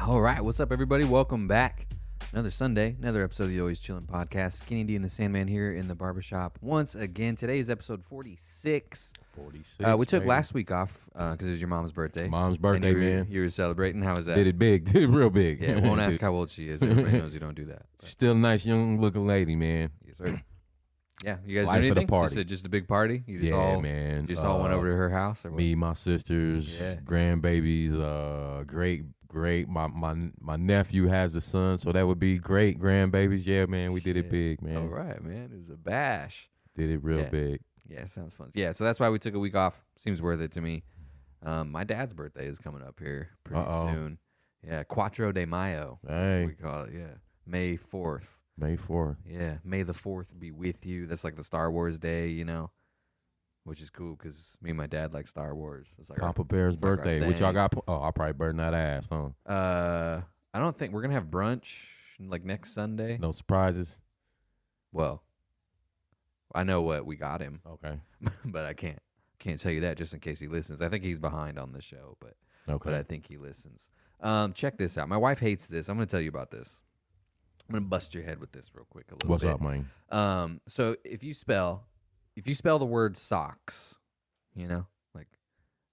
All right, what's up, everybody? Welcome back. Another Sunday, another episode of the Always Chillin' podcast. Skinny D and the Sandman here in the barbershop once again. Today is episode 46. 46. We took last week off because it was your mom's birthday. Mom's birthday, and man. You were celebrating. How was that? Did it big. Did it real big. Yeah, won't ask how old she is. Everybody knows you don't do that. But. Still a nice young looking lady, man. Yes, sir. Yeah, you guys Life do of the anything? party. Just a big party? You just man. You just all went over to her house? Or what? Me, my sisters, grandbabies, great. My nephew has a son, so that would be great grandbabies. Yeah, man, we did it big, man. All right, man. It was a bash. Did it real big. Yeah, sounds fun. Yeah, so that's why we took a week off. Seems worth it to me. My dad's birthday is coming up here pretty soon. Yeah, Cuatro de Mayo. Hey. We call it, yeah. May 4th. May 4th. Yeah, May the 4th be with you. That's like the Star Wars day, you know, which is cool because me and my dad like Star Wars. It's like Papa Bear's birthday. Like which y'all got? I'll probably burn that ass, huh? I don't think we're going to have brunch like next Sunday. No surprises? Well, I know what we got him. Okay. But I can't tell you that just in case he listens. I think he's behind on the show, but I think he listens. Check this out. My wife hates this. I'm going to tell you about this. I'm going to bust your head with this real quick a little bit. What's up, man? So if you spell the word socks, you know, like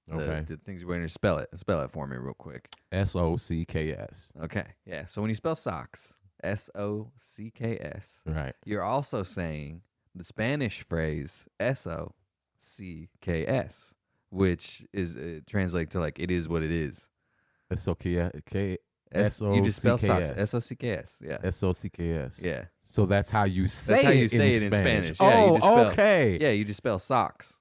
the things you're wearing, spell it for me real quick. SOCKS. Okay. Yeah. So when you spell socks, SOCKS, right, you're also saying the Spanish phrase SOCKS, which is translate to like it is what it is. SOCKS. You just spell socks. SOCKS. Yeah. SOCKS. Yeah. So that's how you say that's how you it say in it Spanish. in Spanish. Yeah, you just spell, okay. Yeah, you just spell socks.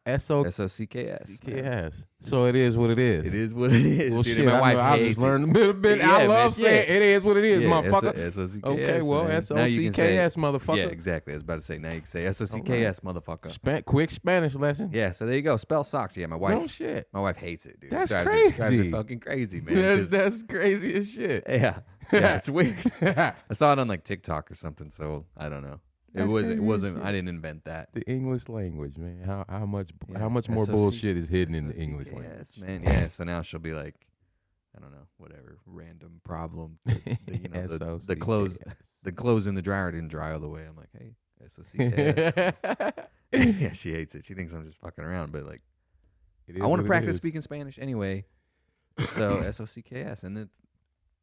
SOCKS. Yeah. So it is what it is. It is what it is. Well, dude, shit, my wife I hates just learned a bit. Yeah, I love man, saying it is what it is, motherfucker. SOCKS. Okay, well, man. SOCKS, motherfucker. Yeah, exactly. I was about to say, now you can say SOCKS, motherfucker. Quick Spanish lesson. Yeah, so there you go. Spell socks. Yeah, my wife. No shit. My wife hates it, dude. That's crazy. crazy. Drives her fucking crazy, man. That's crazy as shit. Yeah. Yeah, it's weird. I saw it on like TikTok or something, so I don't know. It wasn't. I didn't invent that. The English language, man. How much more bullshit is hidden in the English language? Yes, man. Yeah. So now she'll be like, I don't know, whatever random problem. The clothes in the dryer didn't dry all the way. I'm like, hey, SOCKS. Yeah, she hates it. She thinks I'm just fucking around, but like, I want to practice speaking Spanish anyway. So SOCKS, and it's.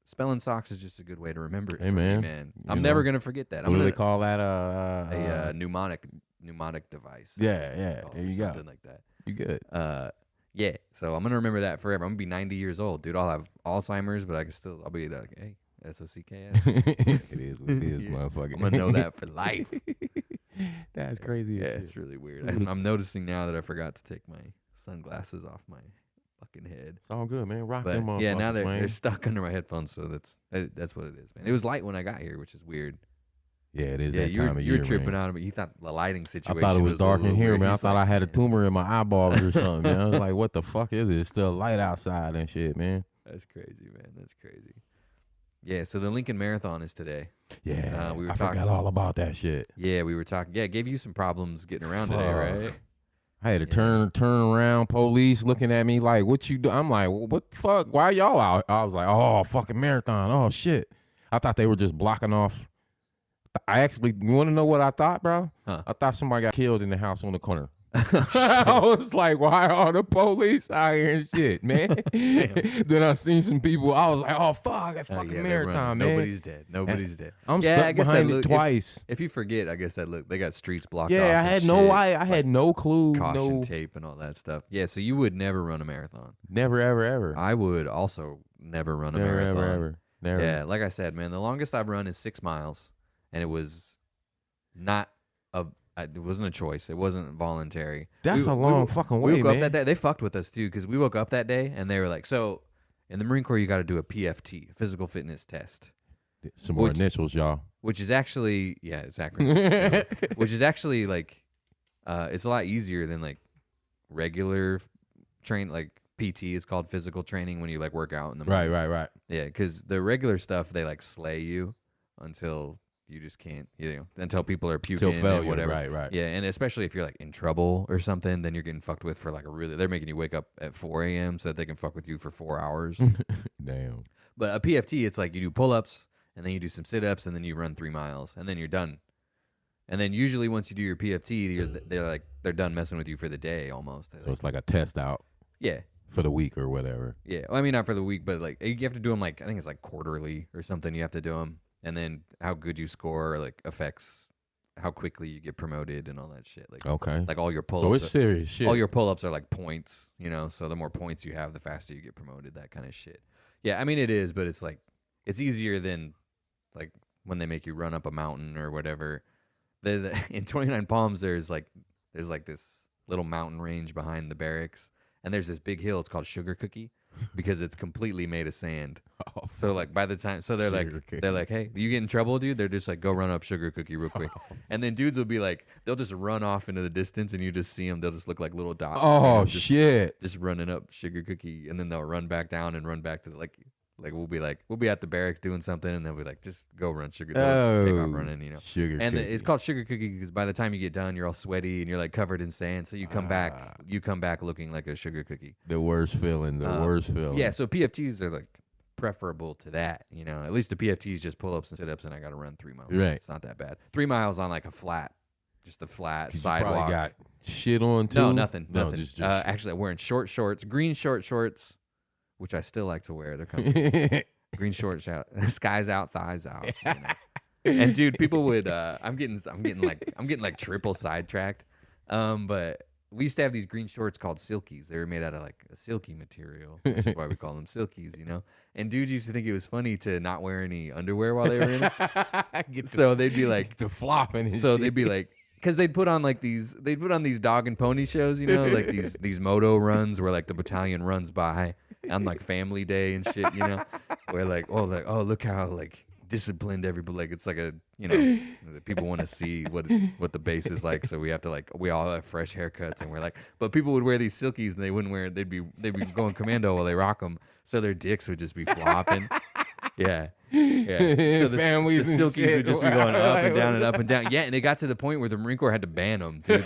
Spelling socks is just a good way to remember it. Hey, man. I'm never going to forget that. What do they call that? A mnemonic device. Yeah. There you go. Something like that. You good. Yeah. So I'm going to remember that forever. I'm going to be 90 years old, dude. I'll have Alzheimer's, but I'll be like, hey, SOCKS. It is what it is, motherfucker. I'm going to know that for life. That's crazy. Yeah, it's really weird. I'm noticing now that I forgot to take my sunglasses off my fucking head. It's all good, man. Rock them motherfuckers, yeah, now they're stuck under my headphones, so that's what it is, man. It was light when I got here, which is weird. Yeah, it is that time of year, you're tripping man. out of it. You thought the lighting situation. I thought it was dark in here, weird. man. I thought I had a tumor in my eyeballs or something, man. I was like, what the fuck is it? It's still light outside and shit, man. That's crazy, man. That's crazy. Yeah, so the Lincoln Marathon is today. Yeah, I forgot all about that shit. Yeah, we were talking. Yeah, it gave you some problems getting around today, right? I had to turn around, police looking at me like, what you do? I'm like, what the fuck? Why y'all out? I was like, oh, fucking marathon. Oh, shit. I thought they were just blocking off. You want to know what I thought, bro? Huh. I thought somebody got killed in the house on the corner. I was like, why are all the police out here and shit, man? Then I seen some people. I was like, oh, fuck, that's fucking marathon, man. Nobody's dead. I'm stuck behind it twice. If you forget, I guess they got streets blocked off. Yeah, I had no clue. Caution tape and all that stuff. Yeah, so you would never run a marathon. Never, ever, ever. I would also never run a marathon. Never. Yeah, like I said, man, the longest I've run is 6 miles, and it was not it wasn't a choice. It wasn't voluntary. That's a long fucking way, man. We woke up man. that day. They fucked with us, too, because we woke up that day, and they were like, so in the Marine Corps, you got to do a PFT, physical fitness test. Some more initials, y'all. Which is actually, yeah, it's acronyms. Which is actually, like, it's a lot easier than, like, regular like, PT is called physical training when you, like, work out in the morning. Right. Yeah, because the regular stuff, they, like, slay you until you just can't, until people are puking Till failure, and whatever. right. Yeah, and especially if you're like in trouble or something, then you're getting fucked with for like they're making you wake up at 4 a.m. so that they can fuck with you for 4 hours. Damn. But a PFT, it's like you do pull-ups and then you do some sit-ups and then you run 3 miles and then you're done. And then usually once you do your PFT, they're done messing with you for the day almost. So it's like a test out. Yeah. For the week or whatever. Yeah. Well, I mean, not for the week, but like you have to do them like, I think it's like quarterly or something. You have to do them. And then how good you score like affects how quickly you get promoted and all that shit. Like, okay. Like all your pull-ups. So it's serious shit. All your pull-ups are like points, so the more points you have, the faster you get promoted, that kind of shit. Yeah. I mean, it is, but it's like, it's easier than like when they make you run up a mountain or whatever. In 29 Palms, there's like this little mountain range behind the barracks. And there's this big hill. It's called Sugar Cookie because it's completely made of sand. Oh, so like by the time, so they're like, hey, you get in trouble, dude? They're just like, go run up Sugar Cookie real quick. And then dudes will be like, they'll just run off into the distance and you just see them. They'll just look like little dots. Oh, shit. Just running up Sugar Cookie. And then they'll run back down and run back to the, like we'll be at the barracks doing something and they'll be like, just go run Sugar Cookie. Just take off running, Sugar and Cookie. It's called Sugar Cookie because by the time you get done, you're all sweaty and you're like covered in sand. So you come back looking like a Sugar Cookie. The worst feeling. Yeah, so PFTs are like preferable to that, At least the PFTs just pull-ups and sit-ups and I got to run 3 miles. Right. It's not that bad. 3 miles on like a flat, just a flat sidewalk. You probably got shit on too? No, nothing. Just actually, I'm wearing short shorts, green short shorts, which I still like to wear. They're comfy. Green shorts out, skies out, thighs out. And dude, people would. I'm getting like triple sidetracked. But we used to have these green shorts called Silkies. They were made out of like a silky material, which is why we call them Silkies. And dudes used to think it was funny to not wear any underwear while they were in it. So they'd be like the flopping. So they'd be like. Because they'd put on these dog and pony shows, like these moto runs where like the battalion runs by on like Family Day and shit, where like look how like disciplined everybody, like it's like a people want to see what the base is like, so we have to like we all have fresh haircuts and we're like, but people would wear these Silkies and they wouldn't wear it. They'd be going commando while they rock them, so their dicks would just be flopping. Yeah. So the Silkies would just be going up and down and up and down. Yeah, and it got to the point where the Marine Corps had to ban them, dude.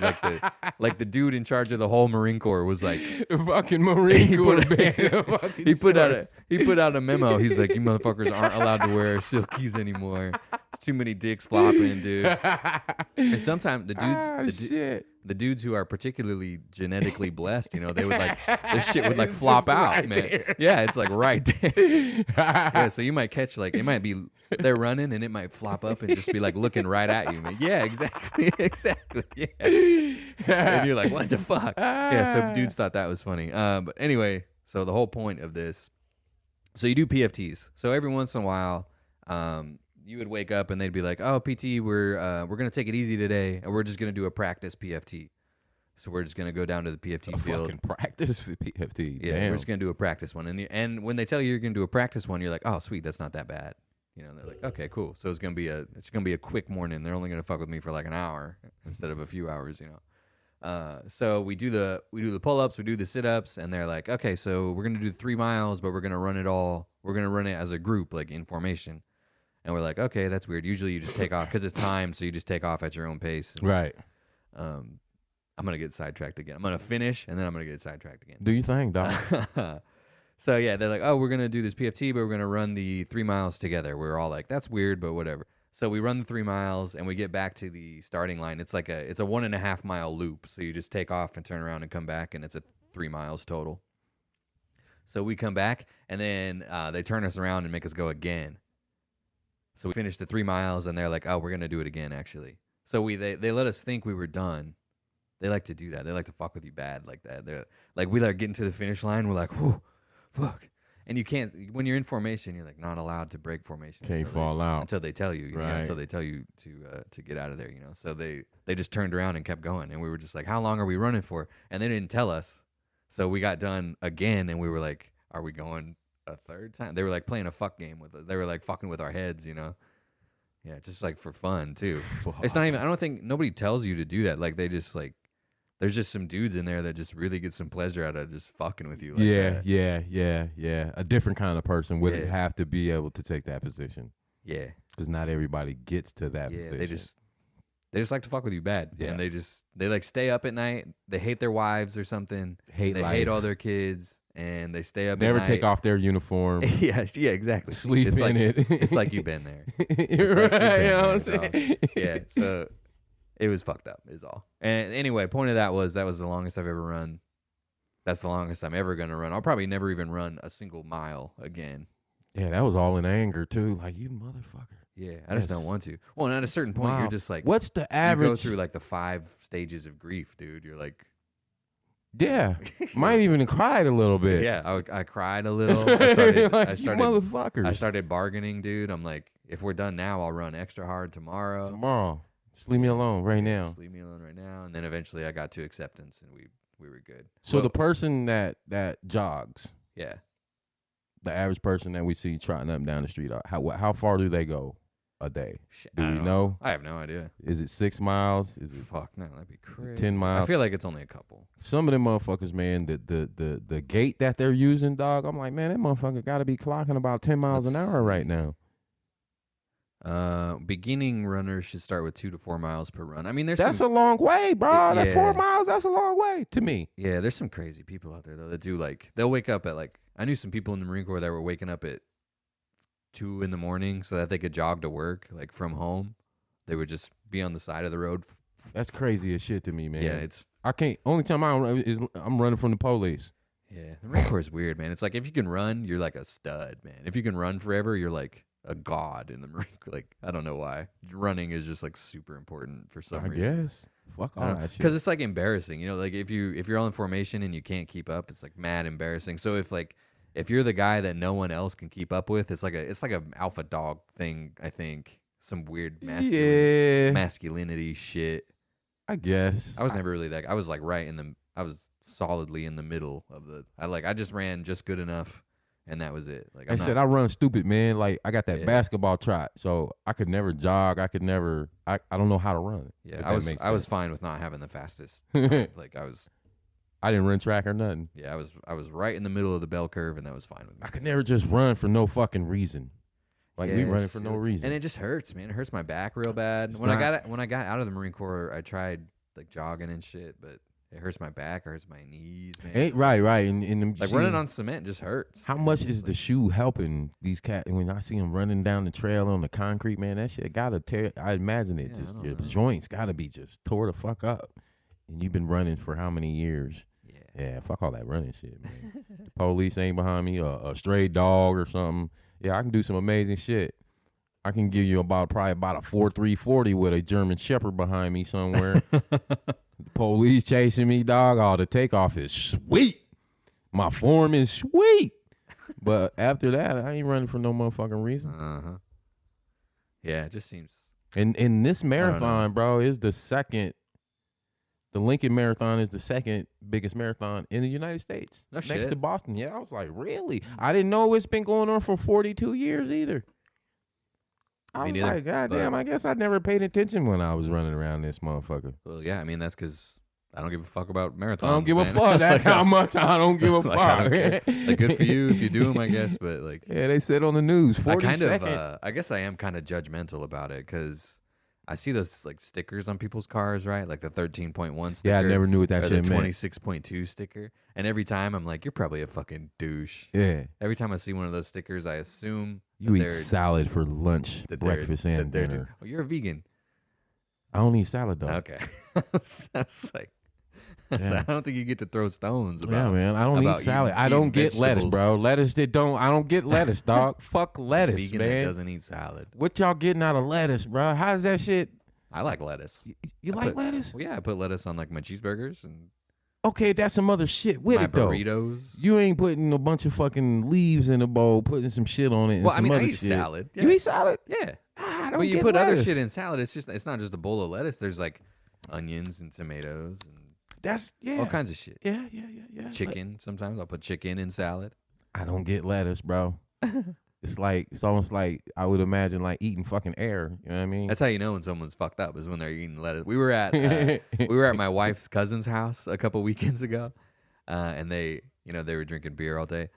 Like the dude in charge of the whole Marine Corps was like, the fucking Marine Corps banned he put out a memo. He's like, you motherfuckers aren't allowed to wear Silkies anymore. It's too many dicks flopping, dude. And sometimes the dudes who are particularly genetically blessed, they would like this shit would like flop out, right man. There. Yeah, it's like right there. Yeah, so you might catch like it might be they're running and it might flop up and just be like looking right at you, man. Yeah, exactly. Yeah. And you're like, what the fuck? Yeah, so dudes thought that was funny. But anyway, so the whole point of this, so you do PFTs. So every once in a while, you would wake up and they'd be like, "Oh, PT, we're gonna take it easy today, and we're just gonna do a practice PFT. So we're just gonna go down to the PFT field. Fucking practice for PFT. Yeah, damn. We're just gonna do a practice one. And when they tell you you're gonna do a practice one, you're like, "Oh, sweet, that's not that bad." They're like, "Okay, cool." So it's gonna be a quick morning. They're only gonna fuck with me for like an hour instead of a few hours. So we do the pull-ups, we do the sit-ups, and they're like, "Okay, so we're gonna do 3 miles, but we're gonna run it as a group, like in formation." And we're like, okay, that's weird. Usually you just take off because it's timed, so you just take off at your own pace. Right. I'm going to get sidetracked again. I'm going to finish, and then I'm going to get sidetracked again. Do you think, Doc? So, yeah, they're like, oh, we're going to do this PFT, but we're going to run the 3 miles together. We're all like, that's weird, but whatever. So we run the 3 miles, and we get back to the starting line. It's like it's a 1.5 mile loop. So you just take off and turn around and come back, and it's a 3 miles total. So we come back, and then they turn us around and make us go again. So we finished the 3 miles, and they're like, "Oh, we're gonna do it again, actually." So they let us think we were done. They like to do that. They like to fuck with you bad like that. They're like, we like getting to the finish line. We're like, "Whoa, fuck!" And you can't when you're in formation. You're like not allowed to break formation. Can't fall out until they tell you. Right. Until they tell you to get out of there. So they just turned around and kept going, and we were just like, "How long are we running for?" And they didn't tell us. So we got done again, and we were like, "Are we going a third time?" They were like playing a fuck game with it. They were like fucking with our heads, Yeah, just like for fun too. It's not even. I don't think nobody tells you to do that. Like they just like, there's just some dudes in there that just really get some pleasure out of just fucking with you. Like yeah. A different kind of person would have to be able to take that position. Yeah, Because not everybody gets to that position. They just like to fuck with you bad. Yeah. And they like stay up at night. They hate their wives or something. They hate all their kids. And they stay up Never at night. take off their uniform. yeah, exactly. Sleep it's in like, it. It's like you've been there. You're right. You know what I'm saying? Yeah, so it was fucked up is all. And anyway, point of that was the longest I've ever run. That's the longest I'm ever going to run. I'll probably never even run a single mile again. Yeah, that was all in anger, too. Like, you motherfucker. Yeah, I just don't want to. Well, and at a certain point, you're just like... What's the average... You go through, like, the 5 stages of grief, dude. You're like... Yeah. Might even cried a little bit. Yeah, I cried a little. I like, you motherfuckers. I started bargaining, dude. I'm like, if we're done now, I'll run extra hard tomorrow. Just leave me alone right now. Just leave me alone right now. And then eventually I got to acceptance, and we were good. So the person that jogs... Yeah. The average person that we see trotting up and down the street, how far do they go a day? Do we know? I have no idea. Is it 6 miles? Is it fuck no? That'd be crazy. 10 miles? I feel like it's only a couple. Some of them motherfuckers, man, the gait that they're using, dog. I'm like, man, that motherfucker got to be clocking about 10 miles an hour right now. Beginning runners should start with 2 to 4 miles per run. I mean, that's a long way, bro. That 4 miles, that's a long way to me. Yeah, there's some crazy people out there though that do like they'll wake up at like I knew some people in the Marine Corps that were waking up at 2 in the morning so that they could jog to work like from home. They would just be on the side of the road. That's crazy as shit to me, man. Yeah, I can't. Only time I run is I'm running from the police. Yeah, the Marine Corps is weird, man. It's like if you can run, you're like a stud, man. If you can run forever, you're like a god in the Marine Corps. Like, I don't know why. Running is just like super important for some reason. I guess. Fuck all that shit. Because it's like embarrassing, you know, like if you're all in formation and you can't keep up, it's like mad embarrassing. So if you're the guy that no one else can keep up with, it's like a alpha dog thing, I think. Some weird masculinity shit. I guess. I was never really that. I was like I was solidly in the middle of I just ran just good enough. And that was it. Like I run stupid, man. Like I got that basketball trot, so I could never jog. I don't know how to run. Yeah, I was fine with not having the fastest. Like I didn't run track or nothing. Yeah, I was right in the middle of the bell curve, and that was fine with me. I could never just run for no fucking reason. Like we running for no reason, and it just hurts, man. It hurts my back real bad. When I got out of the Marine Corps, I tried like jogging and shit, but it hurts my back, it hurts my knees, man. Right. And like running on cement just hurts. How much is the shoe helping these cats? When I see them running down the trail on the concrete, man, that shit gotta tear. I imagine it your joints gotta be just tore the fuck up. And you've been running for how many years? Yeah, fuck all that running shit, man. The police ain't behind me, a stray dog or something. Yeah, I can do some amazing shit. I can give you probably about a 4.340 with a German Shepherd behind me somewhere. The police chasing me, dog. Oh, the takeoff is sweet. My form is sweet. But after that, I ain't running for no motherfucking reason. Uh-huh. Yeah, it just seems. And this marathon, bro, is the second. The Lincoln Marathon is the second biggest marathon in the United States. No next shit. to Boston. Yeah, I was like, really? I didn't know it's been going on for 42 years either. I was like, God damn, I guess I never paid attention when I was running around this motherfucker. Well, yeah, I mean, that's because I don't give a fuck about marathons. I don't give a fuck. That's how much I don't give a fuck. Like, good for you if you do them, I guess. But like, yeah, they said on the news, 42nd. I guess I am kind of judgmental about it because I see those like stickers on people's cars, right? Like the 13.1 sticker. Yeah, I never knew what that shit meant. The 26.2 sticker. And every time I'm like, you're probably a fucking douche. Yeah. Every time I see one of those stickers, I assume you eat salad for lunch, breakfast, and dinner. Oh, you're a vegan. I don't eat salad, though. Okay. I was like, I don't think you get to throw stones about. Yeah, man. I don't eat salad. I don't get lettuce, bro. I don't get lettuce, dog. Fuck lettuce, vegan man. That doesn't eat salad. What y'all getting out of lettuce, bro? How's that shit? I like lettuce. You like lettuce? Well, yeah, I put lettuce on like my cheeseburgers and. Okay, that's some other shit with it, though. Burritos. You ain't putting a bunch of fucking leaves in a bowl, putting some shit on it. And well, some I eat shit. Salad. Yeah. You eat salad? Yeah. I don't but you get put lettuce. other shit in salad. It's not just a bowl of lettuce. There's like onions and tomatoes and all kinds of shit. Yeah. Chicken. Sometimes I'll put chicken in salad. I don't get lettuce, bro. It's almost like I would imagine like eating fucking air. You know what I mean? That's how you know when someone's fucked up is when they're eating lettuce. We were at my wife's cousin's house a couple weekends ago, and they were drinking beer all day.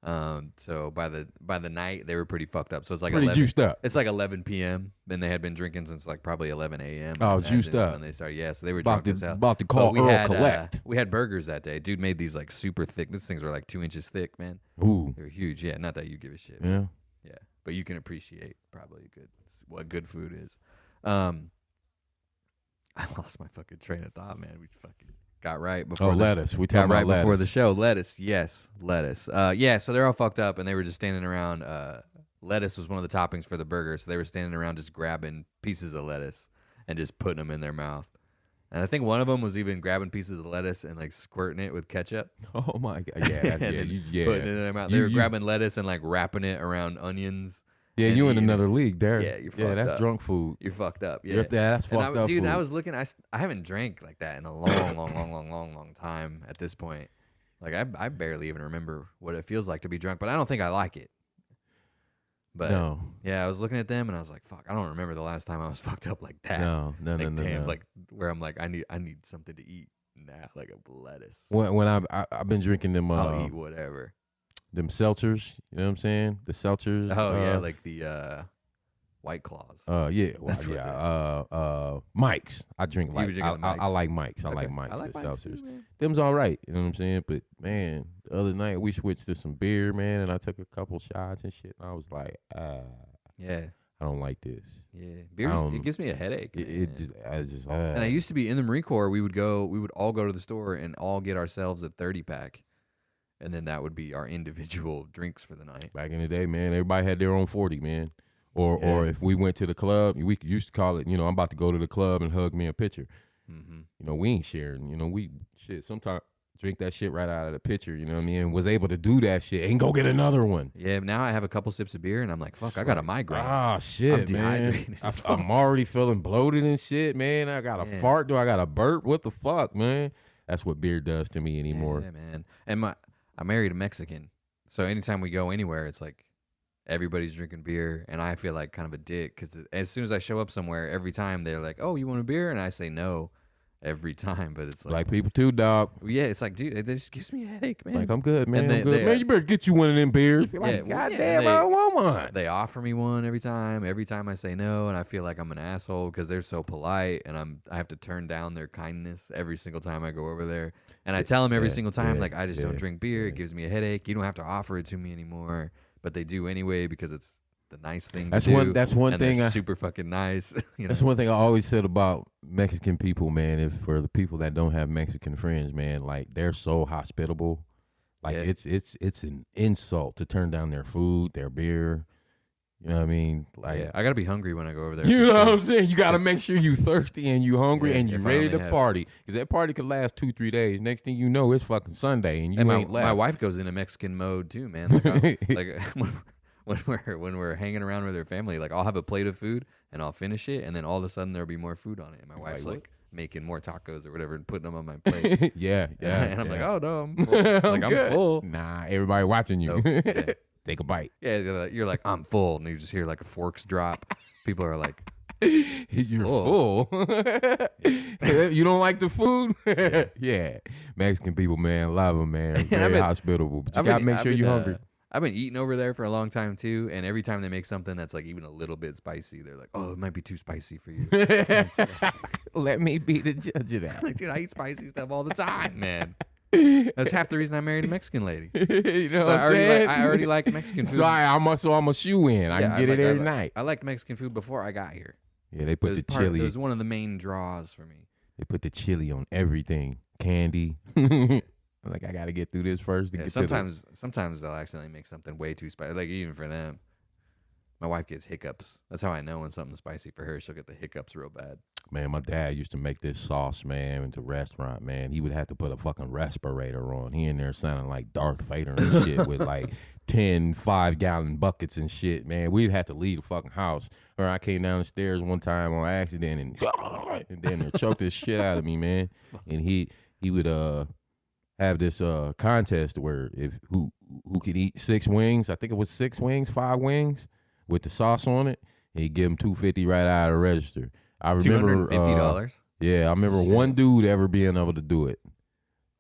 So by the night they were pretty fucked up. So it's like pretty 11, juiced up. It's like 11 p.m. and they had been drinking since like probably 11 a.m. Oh, juiced up. When they started, yeah. So they were about drunk as hell. About to call Earl collect. We had burgers that day. Dude made these like super thick. These things were like 2 inches thick, man. Ooh, they were huge. Yeah, not that you give a shit. Yeah, yeah. But you can appreciate probably what good food is. I lost my fucking train of thought, man. We fucking got right before lettuce. We talked about lettuce. Before the show. Lettuce, yes, lettuce. Yeah, so they're all fucked up, and they were just standing around. Lettuce was one of the toppings for the burger, so they were standing around just grabbing pieces of lettuce and just putting them in their mouth. And I think one of them was even grabbing pieces of lettuce and like squirting it with ketchup. Oh my god! Yeah, putting it in their mouth. They were grabbing lettuce and like wrapping it around onions. Yeah, you in another league there. Yeah, you're fucked that's up. drunk food. You're fucked up. Yeah, that's fucked up. Dude, food. I was looking. I haven't drank like that in a long time. At this point, like I barely even remember what it feels like to be drunk. But I don't think I like it. But no. Yeah, I was looking at them and I was like, "Fuck, I don't remember the last time I was fucked up like that." No. Like where I'm like, I need something to eat now, like a lettuce. When I've been drinking them, I'll eat whatever. Them seltzers, you know what I'm saying? The seltzers. Oh yeah, like the White Claws. Mike's. I drink like I like Mike's. I like Mike's. The seltzers. Them's all right. You know what I'm saying? But man, the other night we switched to some beer, man, and I took a couple shots and shit. And I was like, yeah, I don't like this. Yeah, beer. It gives me a headache. And I used to be in the Marine Corps. We would all go to the store and all get ourselves a 30-pack. And then that would be our individual drinks for the night. Back in the day, man, everybody had their own 40, man. Or if we went to the club, we used to call it, I'm about to go to the club and hug me a pitcher. Mm-hmm. We ain't sharing. We sometimes drink that shit right out of the pitcher, you know what I mean? And was able to do that shit and go get another one. Yeah, now I have a couple sips of beer and I'm like, fuck, I got a migraine. Ah, shit, I'm dehydrated. Man. I'm already feeling bloated and shit, man. I got a fart. Do I got a burp? What the fuck, man? That's what beer does to me anymore. Yeah, man. And I married a Mexican, so anytime we go anywhere, it's like everybody's drinking beer, and I feel like kind of a dick because as soon as I show up somewhere, every time they're like, "Oh, you want a beer?" and I say no every time. But it's like people too, dog. Yeah, it's like, dude, it just gives me a headache, man. Like I'm good, man. I'm good, man. You better get you one of them beers. Be like, goddamn, I don't want one. They offer me one every time. Every time I say no, and I feel like I'm an asshole because they're so polite, and I have to turn down their kindness every single time I go over there. And I tell them every single time, like, I just don't drink beer. It gives me a headache. You don't have to offer it to me anymore. But they do anyway because it's the nice thing to do. That's one thing. Super fucking nice. That's one thing I always said about Mexican people, man. For the people that don't have Mexican friends, man, like they're so hospitable. Like it's an insult to turn down their food, their beer. You know what I mean? Like, I gotta be hungry when I go over there. You know what I'm saying? You gotta make sure you thirsty and you hungry and you ready to party, because that party could last 2-3 days. Next thing you know, it's fucking Sunday and you ain't left. My wife goes into Mexican mode too, man. Like, when we're hanging around with her family, like I'll have a plate of food and I'll finish it, and then all of a sudden there'll be more food on it, and my wife's like making more tacos or whatever and putting them on my plate. yeah. And I'm like, oh no, I'm full. I'm full. Nah, everybody watching you. Nope. Take a bite. Yeah, you're like, I'm full, and you just hear like a forks drop. People are like, you're full. You don't like the food? Yeah. Mexican people, man, love them, man. Very hospitable. But you gotta make sure you're hungry. I've been eating over there for a long time too, and every time they make something that's like even a little bit spicy, they're like, "Oh, it might be too spicy for you." Let me be the judge of that. Like, dude, I eat spicy stuff all the time, man. That's half the reason I married a Mexican lady. You know what I'm saying? I already like Mexican food. So I'm a shoe in. I can get it every night. I liked Mexican food before I got here. Yeah, they put the chili. It was one of the main draws for me. They put the chili on everything. Candy. Like, I gotta get through this first. Sometimes they'll accidentally make something way too spicy. Like, even for them. My wife gets hiccups. That's how I know when something's spicy for her. She'll get the hiccups real bad. Man, my dad used to make this sauce, man, in the restaurant, man. He would have to put a fucking respirator on. He in there sounding like Darth Vader and shit with like 10 5-gallon buckets and shit, man. We'd have to leave the fucking house. Or I came down the stairs one time on accident and then they choked this shit out of me, man. And he would have this contest where who could eat 6 wings. I think it was 6 wings, 5 wings with the sauce on it. And he'd give him $250 right out of the register. I remember $250. Yeah, I remember one dude ever being able to do it.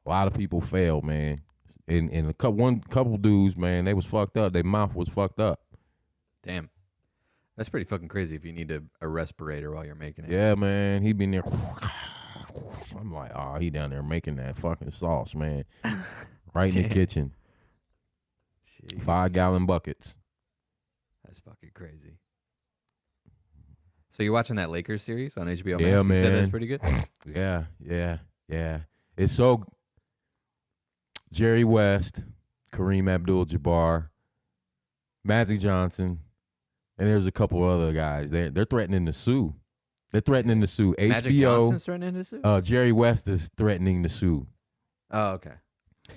A lot of people failed, man. And a couple dudes, man, they was fucked up. Their mouth was fucked up. Damn. That's pretty fucking crazy if you need a respirator while you're making it. Yeah, man. He been there. I'm like, oh, he down there making that fucking sauce, man. Right in the kitchen. Jeez. 5-gallon buckets. That's fucking crazy. So you're watching that Lakers series on HBO Max? Yeah, man. You said that's pretty good? Yeah. It's so... Jerry West, Kareem Abdul-Jabbar, Magic Johnson, and there's a couple other guys. They're threatening to sue. They're threatening to sue. Magic HBO, Johnson's threatening to sue? Jerry West is threatening to sue. Oh, okay.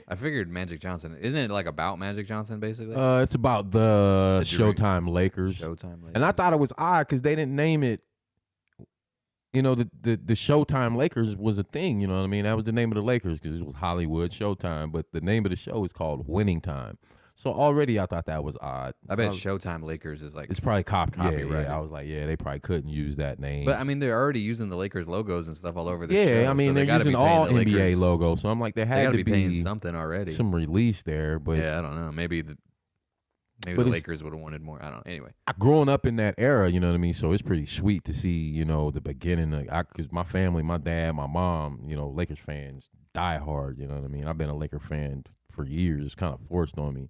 I figured Magic Johnson. Isn't it like about Magic Johnson, basically? It's about the Showtime Lakers. Showtime Lakers. And I thought it was odd because they didn't name it. You know, the Showtime Lakers was a thing. You know what I mean? That was the name of the Lakers because it was Hollywood Showtime. But the name of the show is called Winning Time. So already I thought that was odd. I bet Showtime Lakers is like... It's probably copyrighted. Yeah, I was like, they probably couldn't use that name. But, I mean, they're already using the Lakers logos and stuff all over the show. Yeah, I mean, so they're using all the NBA Lakers logos. So I'm like, there had to be paying something already. Some release there. But yeah, I don't know. Maybe the Lakers would have wanted more. I don't know. Anyway. Growing up in that era, you know what I mean? So it's pretty sweet to see, you know, the beginning. Because my family, my dad, my mom, you know, Lakers fans, die hard, you know what I mean? I've been a Laker fan for years. It's kind of forced on me.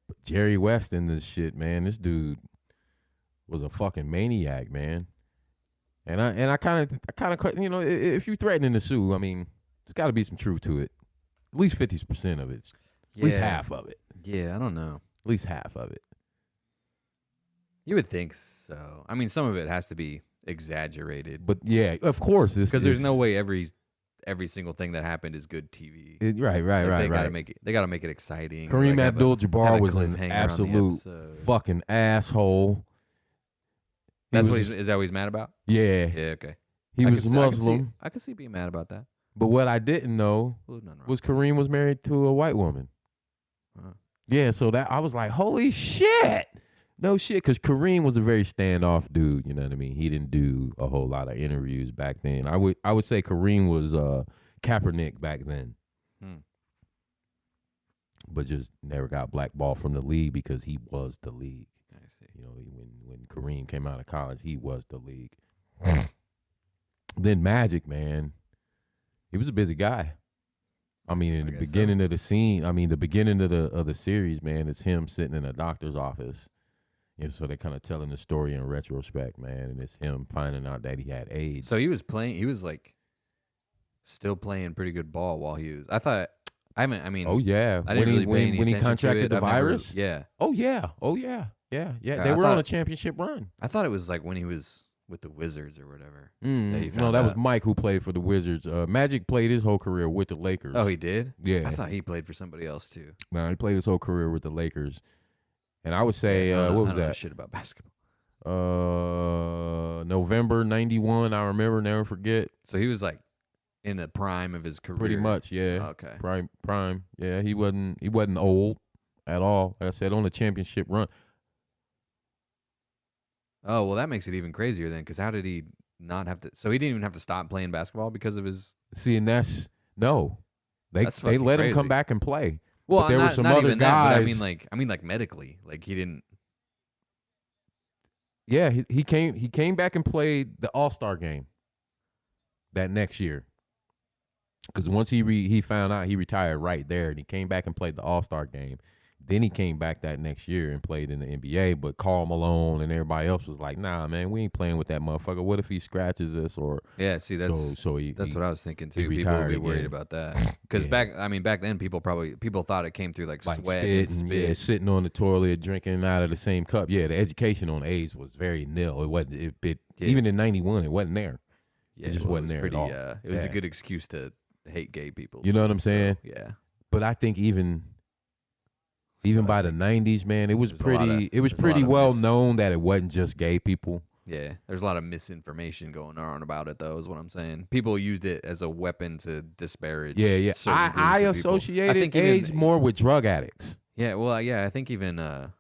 But Jerry West in this shit, man, this dude was a fucking maniac, man. And I kind of, you know, if you're threatening to sue, I mean, there's got to be some truth to it. At least 50% of it. At least half of it. Yeah, I don't know. At least half of it. You would think so. I mean, some of it has to be exaggerated. But yeah, of course, because there's no way every single thing that happened is good TV. Right. They gotta make it exciting. Kareem Abdul-Jabbar was an absolute fucking asshole. Is that what he's mad about? Yeah. Yeah. Okay. He was Muslim. I could see being mad about that. But what I didn't know was Kareem was married to a white woman. Yeah, so that I was like, holy shit. No shit, because Kareem was a very standoff dude, you know what I mean? He didn't do a whole lot of interviews back then. I would say Kareem was Kaepernick back then. But just never got blackballed from the league because he was the league. I see. You know, when Kareem came out of college, he was the league. Then Magic, man, he was a busy guy. I mean, in the beginning of the scene, the beginning of the series, man, it's him sitting in a doctor's office. And so they're kind of telling the story in retrospect, man, and it's him finding out that he had AIDS. So he was like still playing pretty good ball while he was. Oh yeah. I didn't when he contracted the virus. Yeah. Oh yeah. They were on a championship run. I thought it was like when he was with the Wizards or whatever. That was Mike who played for the Wizards. Magic played his whole career with the Lakers. Oh, he did? Yeah. I thought he played for somebody else too. No, he played his whole career with the Lakers. And I would say, what was that? Know shit about basketball. November 91, I remember, never forget. So he was like in the prime of his career. Pretty much, yeah. Okay. Prime. Yeah, he wasn't old at all. Like I said, on a championship run. Oh, well, that makes it even crazier then, because how did he not have to? So he didn't even have to stop playing basketball because of his. See, and they let him come back and play. Well, but there were some other guys. That, I mean, like medically, like he didn't. Yeah, he came back and played the All-Star game that next year. Because once he found out, he retired right there, and he came back and played the All-Star game. Then he came back that next year and played in the NBA, but Karl Malone and everybody else was like, nah, man, we ain't playing with that motherfucker. What if he scratches us? Or yeah, see, that's what I was thinking too. People would be worried about that. Because back then, people thought it came through like sweat and spit. Yeah, sitting on the toilet, drinking out of the same cup. Yeah, the education on AIDS was very nil. It wasn't, even in 91, it wasn't there. Yeah, it just wasn't there at all. It was a good excuse to hate gay people. You know what I'm saying? Yeah. But I think even by the 90s, man, it was pretty well known that it wasn't just gay people. Yeah, there's a lot of misinformation going on about it, though, is what I'm saying. People used it as a weapon to disparage. Yeah. I associated AIDS more with drug addicts. Yeah, well, I think even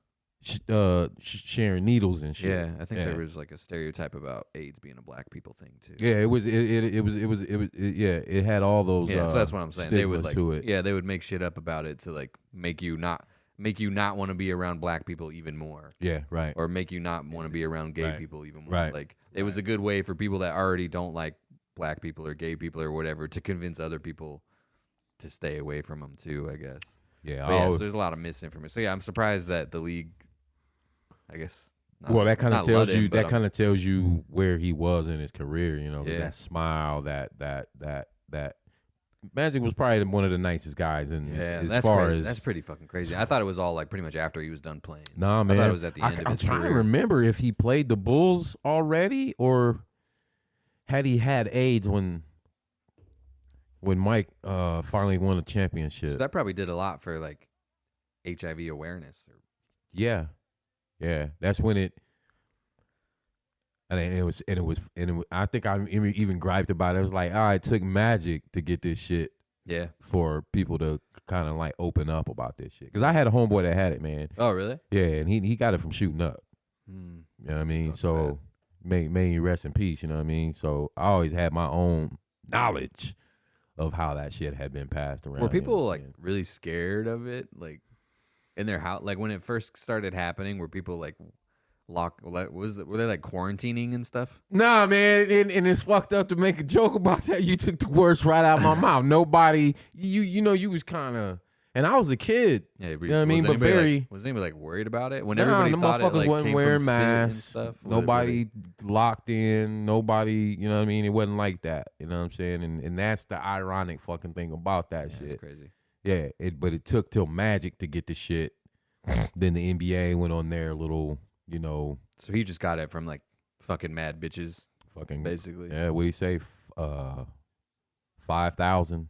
sharing needles and shit. Yeah, I think there was like a stereotype about AIDS being a black people thing too. Yeah, it was. It had all those. Yeah, so that's what I'm saying. They would like, to it. Yeah, they would make shit up about it to like make you not want to be around black people even more. Yeah, right. Or make you not want to be around gay people even more. Right. Like it was a good way for people that already don't like black people or gay people or whatever to convince other people to stay away from them too, I guess. Yeah. So there's a lot of misinformation. So yeah, I'm surprised that the league, I guess. That kind of tells you. That kind of tells you where he was in his career. You know, that smile, that Magic was probably one of the nicest guys. And that's pretty fucking crazy. I thought it was all like pretty much after he was done playing. Nah, man. I thought it was at the end of his career. I'm trying to remember if he played the Bulls already or had he had AIDS when Mike finally won a championship. So that probably did a lot for like HIV awareness. Yeah, that's when it. And it was. I think I even griped about it. It was like, it took Magic to get this shit. Yeah. For people to kind of like open up about this shit, because I had a homeboy that had it, man. Oh, really? Yeah, and he got it from shooting up. You know what I mean? So may you rest in peace. You know what I mean? So I always had my own knowledge of how that shit had been passed around. Were people like really scared of it, like in their house, like when it first started happening? Were people like were they like quarantining and stuff? Nah, man, and it's fucked up to make a joke about that. You took the words right out of my mouth. Nobody, you know, you was kind of, and I was a kid. Yeah, you know what I mean. But was anybody like worried about it when everybody the thought motherfuckers it like wasn't wearing masks and stuff? Nobody locked in. Nobody, you know what I mean. It wasn't like that. You know what I'm saying? And that's the ironic fucking thing about that shit. That's crazy. Yeah, but it took till Magic to get the shit. Then the NBA went on their little. You know, so he just got it from like fucking mad bitches, basically. Yeah, what do you say? 5,000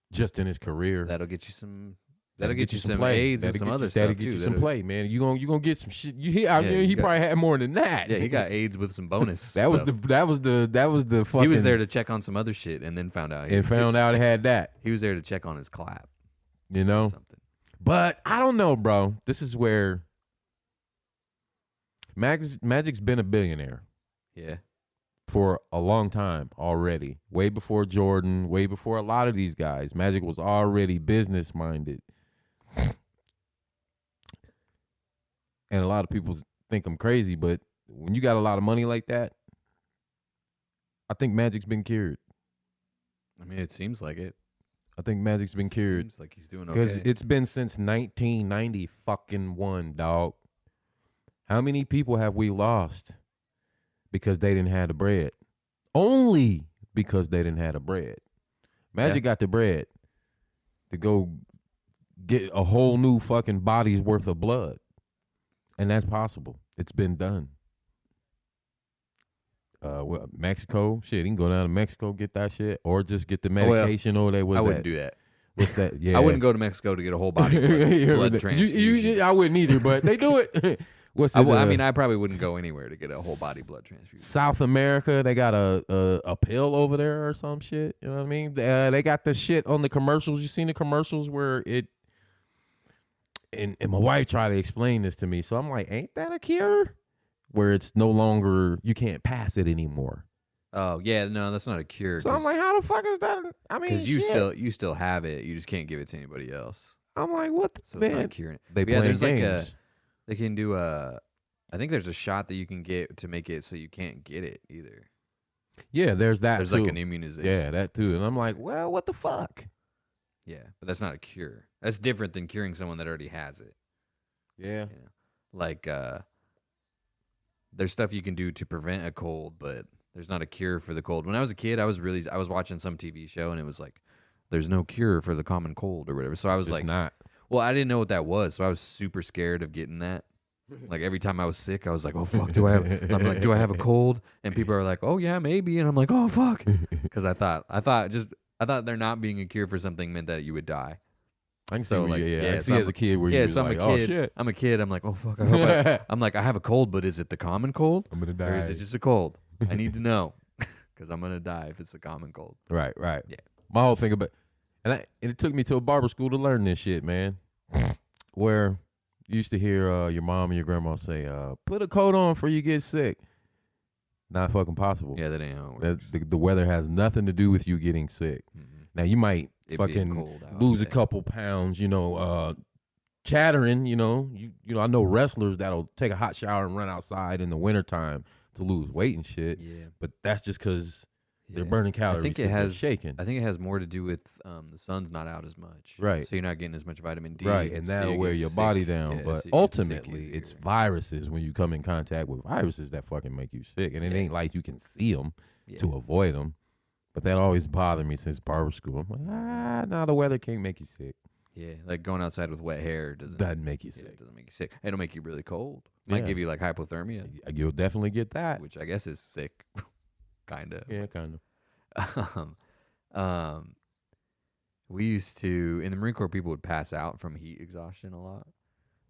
just in his career. That'll get you some. That'll get you some AIDS and some other stuff too. That'll get you some play, man. You gonna get some shit. He probably had more than that. Yeah, he got AIDS with some bonus. That was the fucking. He was there to check on some other shit and then found out. He had that. He was there to check on his clap. You know, something. But I don't know, bro. This is where. Magic's been a billionaire. Yeah. For a long time already. Way before Jordan, way before a lot of these guys. Magic was already business minded. And a lot of people think I'm crazy, but when you got a lot of money like that, I think Magic's been cured. I mean, it seems like it. I think Magic's been cured. Seems like he's doing okay. Because it's been since 1991, dog. How many people have we lost because they didn't have the bread? Only because they didn't have the bread. Magic got the bread to go get a whole new fucking body's worth of blood. And that's possible. It's been done. Mexico, shit, he can go down to Mexico, get that shit, or just get the medication over there. I wouldn't do that. What's that? Yeah. I wouldn't go to Mexico to get a whole body blood transfusion. I wouldn't either, but they do it. I mean, I probably wouldn't go anywhere to get a whole body blood transfusion. South America, they got a pill over there or some shit. You know what I mean? They got the shit on the commercials. You seen the commercials where it? And my wife tried to explain this to me, so I'm like, ain't that a cure? Where it's no longer, you can't pass it anymore. Oh yeah, no, that's not a cure. So I'm like, how the fuck is that? I mean, because you still have it, you just can't give it to anybody else. I'm like, what? So man? It's not curing. They play games. They can do I think there's a shot that you can get to make it so you can't get it either. Yeah, there's that. There's too. like an immunization. Yeah, that too. And I'm like, well, what the fuck? Yeah, but that's not a cure. That's different than curing someone that already has it. Yeah. You know? Like there's stuff you can do to prevent a cold, but there's not a cure for the cold. When I was a kid, I was watching some TV show and it was like, there's no cure for the common cold or whatever. So I was like, not. Well, I didn't know what that was, so I was super scared of getting that. Like every time I was sick, I was like, "Oh fuck, do I have a cold?" And people are like, "Oh yeah, maybe," and I'm like, "Oh fuck," because I thought there not being a cure for something meant that you would die. I can see, I can see as a kid where you so like, I'm a kid. Oh shit, I'm a kid. I'm like, "Oh fuck," I hope I'm like, I have a cold, but is it the common cold? I'm gonna die, or is it just a cold? I need to know because I'm gonna die if it's a common cold. Right. Yeah. My whole thing about, and it took me to a barber school to learn this shit, man. Where You used to hear your mom and your grandma say, put a coat on before you get sick. Not fucking possible. Yeah, that ain't how it works. The weather has nothing to do with you getting sick. Mm-hmm. Now, you might fucking lose a couple pounds, chattering, I know wrestlers that'll take a hot shower and run outside in the wintertime to lose weight and shit. Yeah. But that's just because they're burning calories. I think it has shaking. I think it has more to do with the sun's not out as much. Right. So you're not getting as much vitamin D. Right, and that'll wear your body down. But so ultimately, it's viruses when you come in contact with viruses that fucking make you sick. And it ain't like you can see them to avoid them. But that always bothered me since barber school. I'm like, no, the weather can't make you sick. Yeah, like going outside with wet hair doesn't make you sick. It doesn't make you sick. It'll make you really cold. Might give you like hypothermia. You'll definitely get that. Which I guess is sick. Kind of. Yeah, kind of. We used to, in the Marine Corps, people would pass out from heat exhaustion a lot.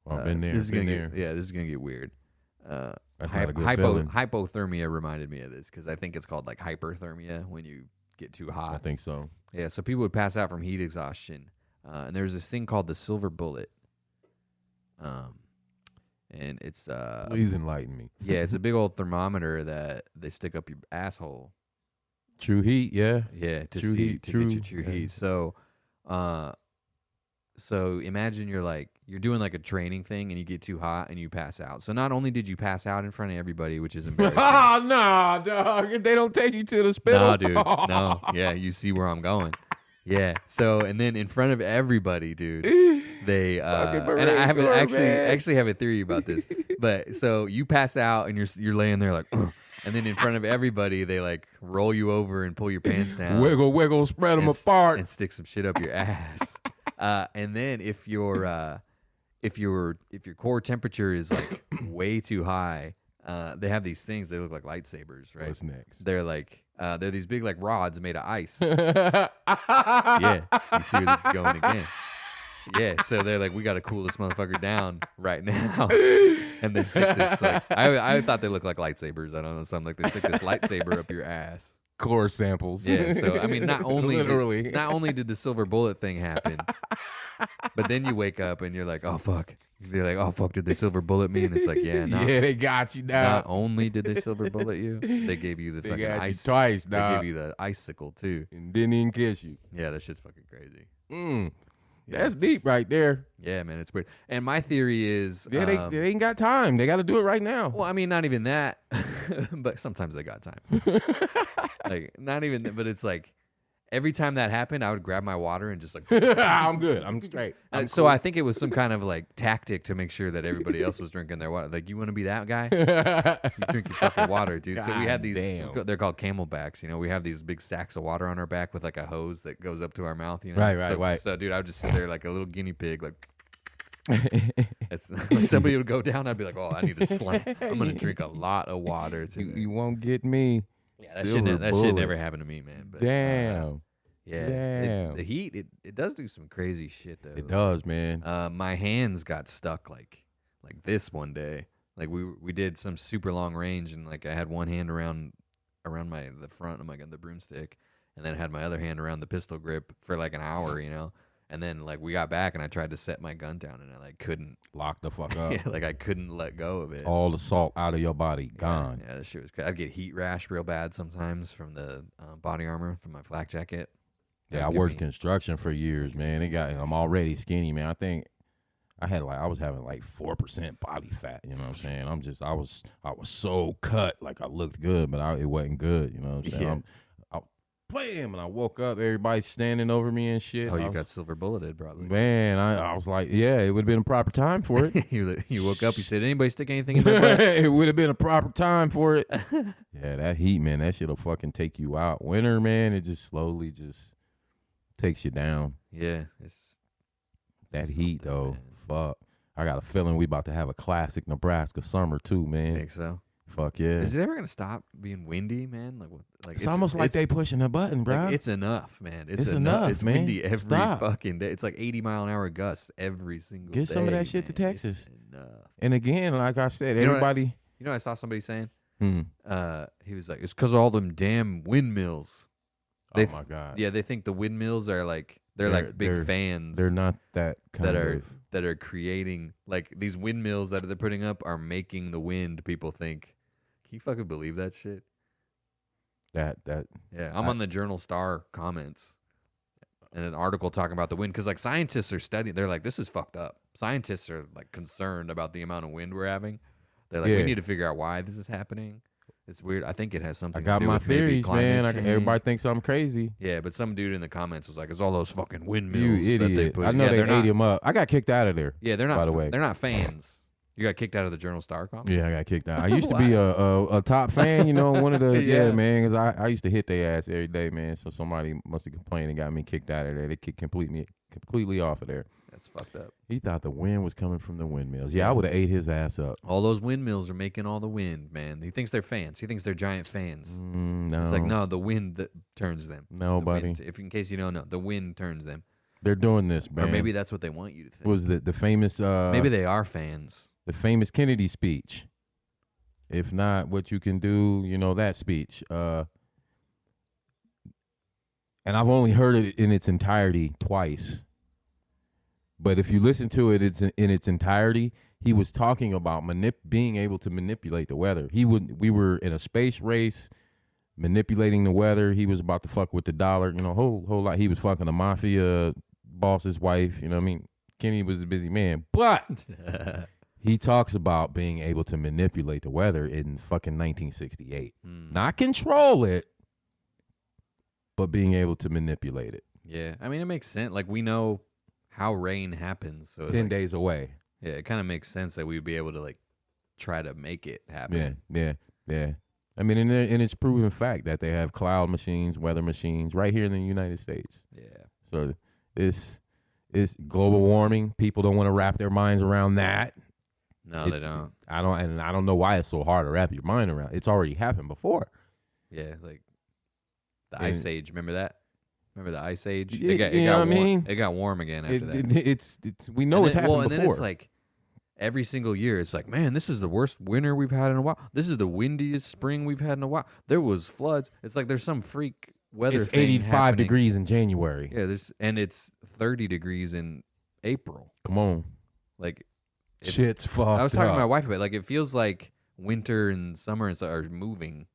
I've been there. This is gonna get weird. That's not a good feeling. Hypothermia reminded me of this because I think it's called like hyperthermia when you get too hot. I think so. Yeah, so people would pass out from heat exhaustion. And there's this thing called the silver bullet. And it's please enlighten me. Yeah, it's a big old thermometer that they stick up your asshole. True heat, yeah. Yeah, to true see heat, to get your true heat. So imagine you're doing like a training thing and you get too hot and you pass out. So not only did you pass out in front of everybody, which is embarrassing. Oh, no, dog. They don't take you to the hospital. No, dude. No. Yeah, you see where I'm going. Yeah. So and then in front of everybody, dude, they and I have actually have a theory about this. But so you pass out and you're laying there like and then in front of everybody they like roll you over and pull your pants down. Wiggle, spread them apart and stick some shit up your ass. And then if your core temperature is like way too high, they have these things. They look like lightsabers, right? What's next? They're like they're these big like rods made of ice. Yeah, you see where this is going again. Yeah, so they're like, we got to cool this motherfucker down right now, and they stick this. Like, I thought they looked like lightsabers. I don't know, something like they stick this lightsaber up your ass. Core samples. Yeah, so I mean, not only literally, not only did the silver bullet thing happen, but then you wake up and you're like, oh fuck. They're like, oh fuck, did they silver bullet me? And it's like, yeah, yeah, they got you now. Not only did they silver bullet you, they gave you the fucking ice twice. They gave you the icicle too, and didn't even kiss you. Yeah, that shit's fucking crazy. Yeah, that's deep right there. Yeah, man, it's weird. And my theory is, they ain't got time. They got to do it right now. Well, I mean, not even that, but sometimes they got time. Like, not even, but it's like every time that happened, I would grab my water and just like, I'm good. I'm straight. So cool. I think it was some kind of like tactic to make sure that everybody else was drinking their water. Like, you want to be that guy? You drink your fucking water, dude. God, so we had these, they're called camelbacks. We have these big sacks of water on our back with like a hose that goes up to our mouth. Right. So, dude, I would just sit there like a little guinea pig, like. Like somebody would go down, I'd be like, oh, I need to slam. I'm gonna drink a lot of water today. You won't get me. Yeah, that shit never happened to me, man. But, damn. The heat, it does do some crazy shit though. It does, man. My hands got stuck like this one day. Like we did some super long range, and like I had one hand around the front of the broomstick, and then I had my other hand around the pistol grip for like an hour, And then like we got back and I tried to set my gun down and I like couldn't lock the fuck up. Yeah, like I couldn't let go of it. All the salt out of your body gone. Yeah, that shit was crazy. I'd get heat rash real bad sometimes from the body armor from my flak jacket. Yeah, I worked construction for years, man. I'm already skinny, man. I think I was having like 4% body fat. You know what I'm saying? I was so cut, like I looked good, but it wasn't good. You know what I'm saying? Yeah. Bam! And I woke up, everybody's standing over me and shit. Oh, you got silver bulleted, probably. Man, I was like, yeah, it would have been a proper time for it. You woke up, you said, anybody stick anything in my butt? It would have been a proper time for it. Yeah, that heat, man, that shit'll fucking take you out. Winter, man, it just slowly just takes you down. Yeah, it's that heat though. Man. Fuck. I got a feeling we about to have a classic Nebraska summer too, man. Think so? Fuck yeah. Is it ever gonna stop being windy, man? It's almost like they pushing a button, bro. Like, it's enough, man. It's enough. It's man. windy every fucking day. It's like 80-mile-an-hour gusts every single day. Get some of that shit to Texas. It's enough. And again, like I said, everybody. I saw somebody saying. He was like, it's because of all them damn windmills. Oh my god. Yeah, they think the windmills are like they're like big fans. They're not that kind that are creating, like, these windmills that they're putting up are making the wind, people think. Can you fucking believe that shit? Yeah, I'm on the Journal Star comments and an article talking about the wind, because like scientists are studying. They're like, this is fucked up. Scientists are like concerned about the amount of wind we're having. They're like, we need to figure out why this is happening. It's weird. I think it has something to do with theories, man. Everybody thinks I'm crazy. Yeah, but some dude in the comments was like, it's all those fucking windmills. You idiot. That they put. I know they ate him up. I got kicked out of there. Yeah, they're not. By the way, they're not fans. You got kicked out of the Journal Star comment? Yeah, I got kicked out. I used to be a top fan, one of the, man, because I used to hit their ass every day, man. So somebody must have complained and got me kicked out of there. They kicked completely off of there. That's fucked up. He thought the wind was coming from the windmills. Yeah, I would have ate his ass up. All those windmills are making all the wind, man. He thinks they're fans. He thinks they're giant fans. No. It's like, no, the wind that turns them. No, buddy. Wind, in case you don't know, the wind turns them. They're doing this, man. Or maybe that's what they want you to think. Was the famous... maybe they are fans. The famous Kennedy speech. If not, what you can do, that speech. And I've only heard it in its entirety twice. But if you listen to it in its entirety, he was talking about being able to manipulate the weather. We were in a space race, manipulating the weather. He was about to fuck with the dollar, whole lot. He was fucking a mafia boss's wife. You know what I mean? Kennedy was a busy man, but he talks about being able to manipulate the weather in fucking 1968. Not control it, but being able to manipulate it. Yeah, I mean, it makes sense. Like, we know how rain happens. So 10 days away. Yeah, it kind of makes sense that we'd be able to, like, try to make it happen. Yeah. I mean, and it's proven fact that they have cloud machines, weather machines right here in the United States. Yeah. So it's global warming. People don't want to wrap their minds around that. No, they don't. I don't know why it's so hard to wrap your mind around. It's already happened before. Yeah, like the Ice Age. Remember that? Remember the Ice Age? It got warm again after that. We know it's happened before. And then it's like every single year, it's like, man, this is the worst winter we've had in a while. This is the windiest spring we've had in a while. There was floods. It's like there's some freak weather. It's 85 degrees in January. Yeah, and it's 30 degrees in April. Come on, like shit's fucked. I was talking to my wife about it. Like, it feels like winter and summer and stuff are moving.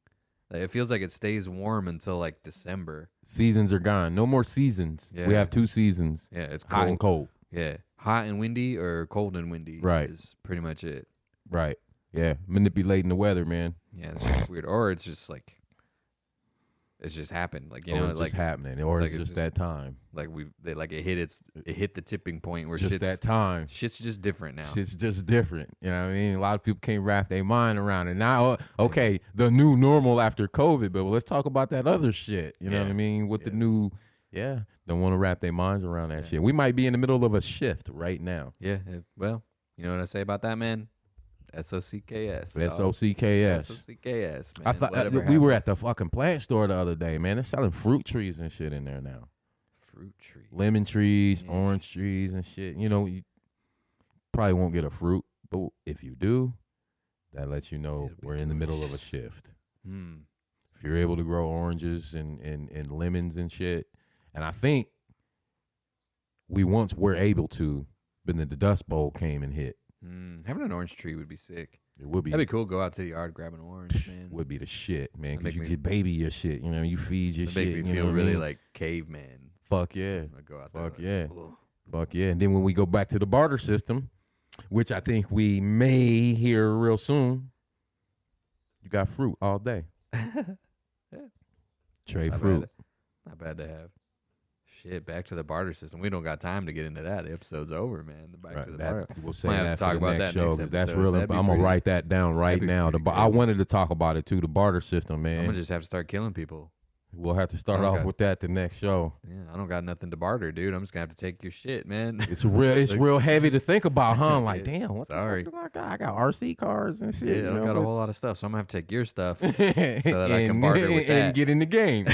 Like, it feels like it stays warm until like December. Seasons are gone. No more seasons. Yeah. We have 2 seasons. Yeah, it's hot and cold. Yeah, hot and windy or cold and windy. Right, is pretty much it. Right. Yeah, manipulating the weather, man. Yeah, it's just weird. Or it's just like it's just happened. Like, it's like just happening, or it's just that time. Like it hit the tipping point where just that time. Shit's just different now. Shit's just different. You know what I mean? A lot of people can't wrap their mind around it. Now, okay, the new normal after COVID, but let's talk about that other shit. You know what I mean? With the new, don't want to wrap their minds around that shit. We might be in the middle of a shift right now. Yeah. Well, you know what I say about that, man? SOCKS. SOCKS. SOCKS, man. I thought we were at the fucking plant store the other day, man. They're selling fruit trees and shit in there now. Fruit trees. Lemon trees, orange trees and shit. You probably won't get a fruit, but if you do, that lets you know we're in the middle of a shift. If you're able to grow oranges and lemons and shit, and I think we once were able to, but then the Dust Bowl came and hit. Having an orange tree would be sick. It would be. That'd be cool. Go out to the yard, grab an orange, man. Would be the shit, man. Because you could baby your shit. You feed your shit. Make me feel really like caveman. Fuck yeah. I go out there. Yeah. Fuck yeah. And then when we go back to the barter system, which I think we may hear real soon, you got fruit all day. Trade fruit. Not bad to have. Shit, back to the barter system. We don't got time to get into that. The episode's over, man. Back to the barter. We'll say that for the next show, because that's real. I'm going to write that down right now. I wanted to talk about it, too, the barter system, man. I'm going to just have to start killing people. We'll have to start off with that the next show. Yeah, I don't got nothing to barter, dude. I'm just gonna have to take your shit, man. It's real heavy to think about, huh? Like, damn, what sorry. the fuck do I got RC cars and shit. Yeah, I got a whole lot of stuff, so I'm gonna have to take your stuff so that I can barter with that and get in the game.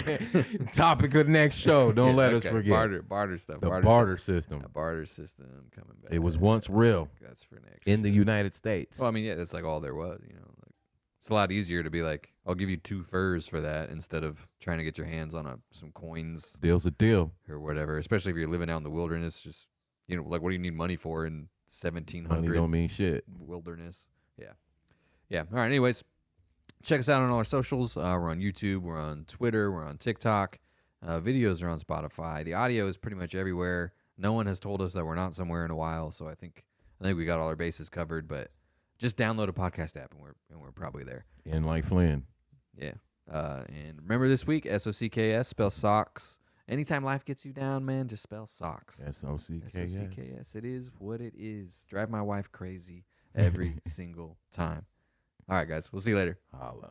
Topic of the next show. Don't let us forget. Barter stuff. The barter system. A barter system coming back. It was once real. That's for next. In the United States. Well, I mean, yeah, that's like all there was. It's a lot easier to be like, I'll give you 2 furs for that instead of trying to get your hands on some coins. Deal's a deal. Or whatever, especially if you're living out in the wilderness. Just You know, like what do you need money for in 1700? Money don't mean shit. Wilderness. Yeah. Yeah. All right. Anyways, check us out on all our socials. We're on YouTube. We're on Twitter. We're on TikTok. Videos are on Spotify. The audio is pretty much everywhere. No one has told us that we're not somewhere in a while, so I think we got all our bases covered. But just download a podcast app, and we're probably there. And like Flynn. Yeah. And remember this week, SOCKS, spell socks. Anytime life gets you down, man, just spell socks. SOCKS. SOCKS. It is what it is. Drive my wife crazy every single time. All right, guys. We'll see you later. Holla.